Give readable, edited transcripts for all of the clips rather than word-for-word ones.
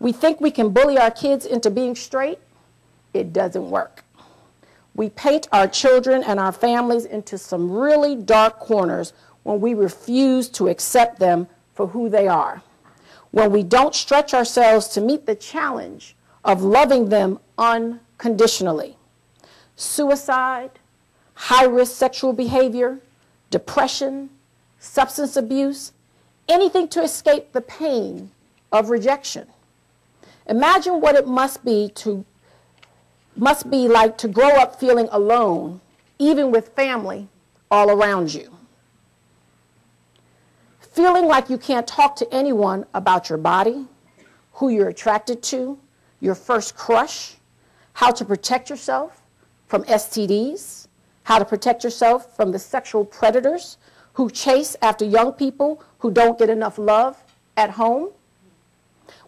We think we can bully our kids into being straight. It doesn't work. We paint our children and our families into some really dark corners when we refuse to accept them for who they are, when we don't stretch ourselves to meet the challenge of loving them unconditionally. Suicide, high-risk sexual behavior, depression, substance abuse, anything to escape the pain of rejection. Imagine what it must be like to grow up feeling alone, even with family all around you. Feeling like you can't talk to anyone about your body, who you're attracted to, your first crush, how to protect yourself from STDs, how to protect yourself from the sexual predators who chase after young people who don't get enough love at home.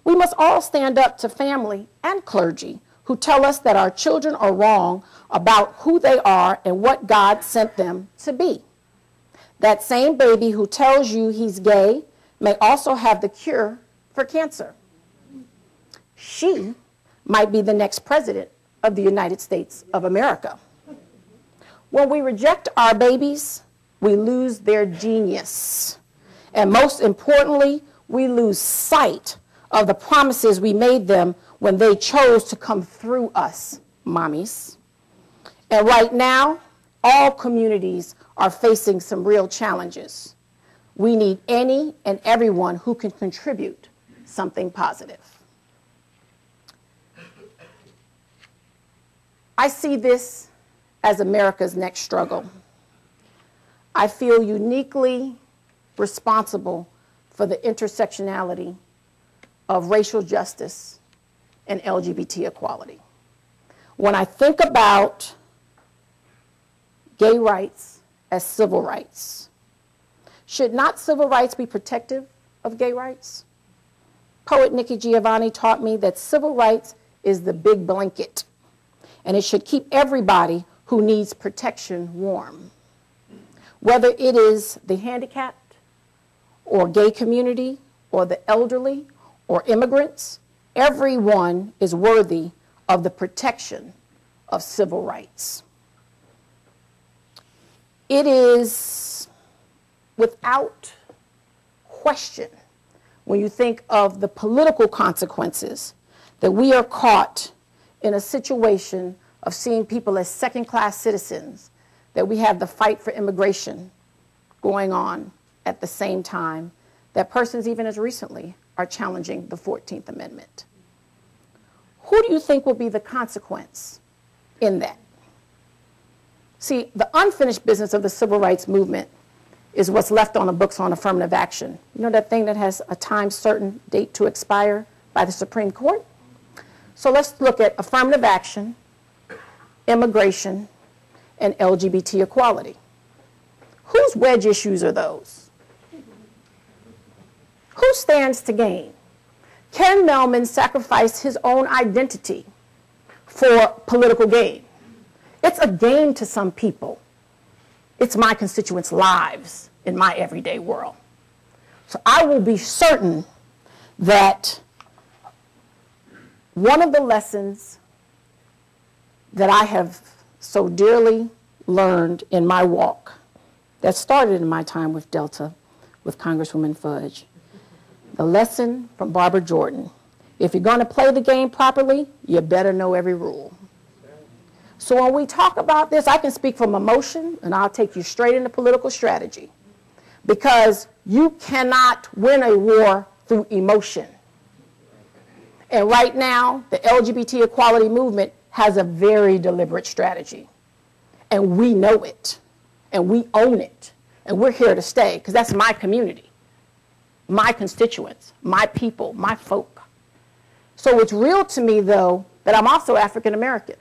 We must all stand up to family and clergy who tell us that our children are wrong about who they are and what God sent them to be. That same baby who tells you he's gay may also have the cure for cancer. She might be the next president of the United States of America. When we reject our babies, we lose their genius. And most importantly, we lose sight of the promises we made them when they chose to come through us, mommies. And right now, all communities are facing some real challenges. We need any and everyone who can contribute something positive. I see this as America's next struggle. I feel uniquely responsible for the intersectionality of racial justice and LGBT equality. When I think about gay rights as civil rights, should not civil rights be protective of gay rights? Poet Nikki Giovanni taught me that civil rights is the big blanket, and it should keep everybody who needs protection warm. Whether it is the handicapped, or gay community, or the elderly, or immigrants, everyone is worthy of the protection of civil rights. It is without question, when you think of the political consequences, that we are caught in a situation of seeing people as second-class citizens, that we have the fight for immigration going on at the same time, that persons even as recently are challenging the 14th Amendment. Who do you think will be the consequence in that? See, the unfinished business of the civil rights movement is what's left on the books on affirmative action. You know that thing that has a time certain date to expire by the Supreme Court? So let's look at affirmative action, immigration, and LGBT equality. Whose wedge issues are those? Who stands to gain? Can Melman sacrifice his own identity for political gain? It's a gain to some people. It's my constituents' lives in my everyday world. So I will be certain that one of the lessons that I have so dearly learned in my walk, that started in my time with Delta, with Congresswoman Fudge, the lesson from Barbara Jordan: if you're going to play the game properly, you better know every rule. So when we talk about this, I can speak from emotion, and I'll take you straight into political strategy, because you cannot win a war through emotion. And right now, the LGBT equality movement has a very deliberate strategy, and we know it, and we own it, and we're here to stay, because that's my community, my constituents, my people, my folk. So it's real to me, though, that I'm also African American.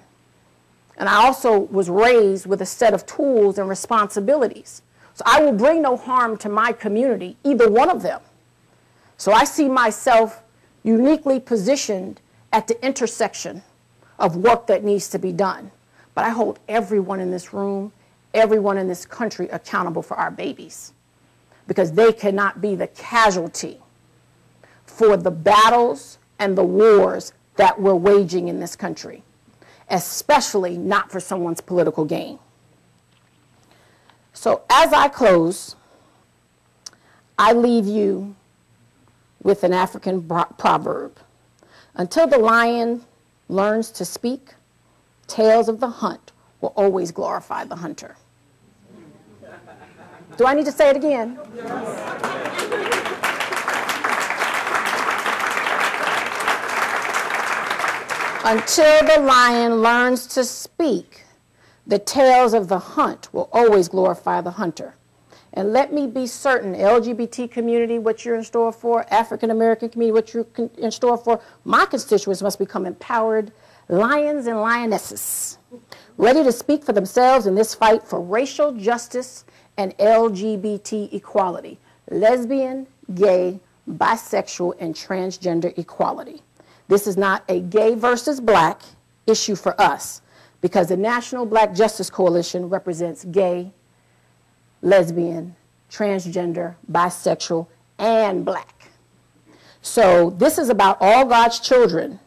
And I also was raised with a set of tools and responsibilities. So I will bring no harm to my community, either one of them. So I see myself uniquely positioned at the intersection of work that needs to be done. But I hold everyone in this room, everyone in this country accountable for our babies, because they cannot be the casualty for the battles and the wars that we're waging in this country, especially not for someone's political gain. So as I close, I leave you with an African proverb. Until the lion learns to speak, tales of the hunt will always glorify the hunter. Do I need to say it again? Until the lion learns to speak, the tales of the hunt will always glorify the hunter. And let me be certain, LGBT community, what you're in store for, African American community, what you're in store for, my constituents must become empowered lions and lionesses, ready to speak for themselves in this fight for racial justice and LGBT equality, lesbian, gay, bisexual, and transgender equality. This is not a gay versus black issue for us, because the National Black Justice Coalition represents gay, lesbian, transgender, bisexual, and black. So this is about all God's children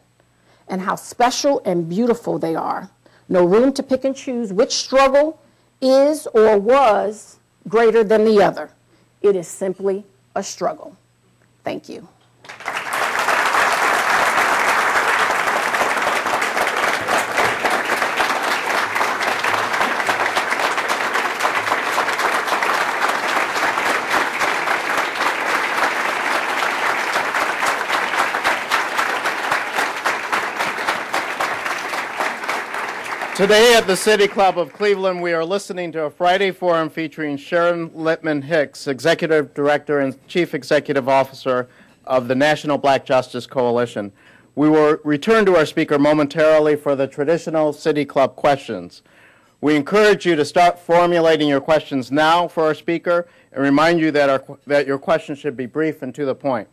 and how special and beautiful they are. No room to pick and choose which struggle is or was greater than the other. It is simply a struggle. Thank you. Today at the City Club of Cleveland, we are listening to a Friday forum featuring Sharon Lettman-Hicks, Executive Director and Chief Executive Officer of the National Black Justice Coalition. We will return to our speaker momentarily for the traditional City Club questions. We encourage you to start formulating your questions now for our speaker and remind you that your questions should be brief and to the point.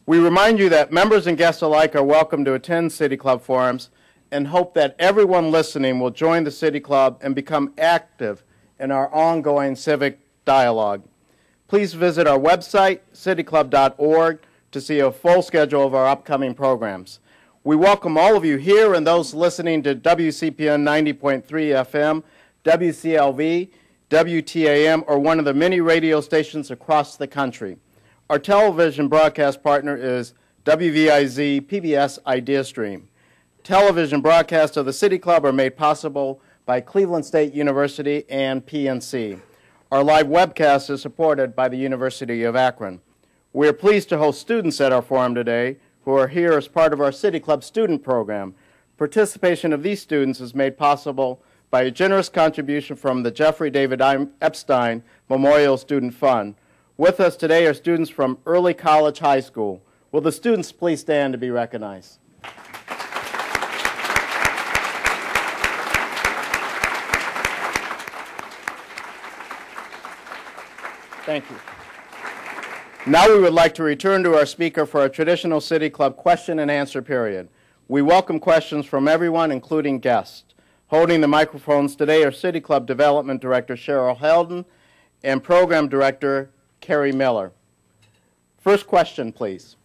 We remind you that members and guests alike are welcome to attend City Club forums, and hope that everyone listening will join the City Club and become active in our ongoing civic dialogue. Please visit our website, cityclub.org, to see a full schedule of our upcoming programs. We welcome all of you here and those listening to WCPN 90.3 FM, WCLV, WTAM, or one of the many radio stations across the country. Our television broadcast partner is WVIZ PBS IdeaStream. Television broadcasts of the City Club are made possible by Cleveland State University and PNC. Our live webcast is supported by the University of Akron. We are pleased to host students at our forum today who are here as part of our City Club student program. Participation of these students is made possible by a generous contribution from the Jeffrey David Epstein Memorial Student Fund. With us today are students from Early College High School. Will the students please stand to be recognized? Thank you. Now we would like to return to our speaker for a traditional City Club question and answer period. We welcome questions from everyone, including guests. Holding the microphones today are City Club Development Director Cheryl Helden and Program Director Carrie Miller. First question, please.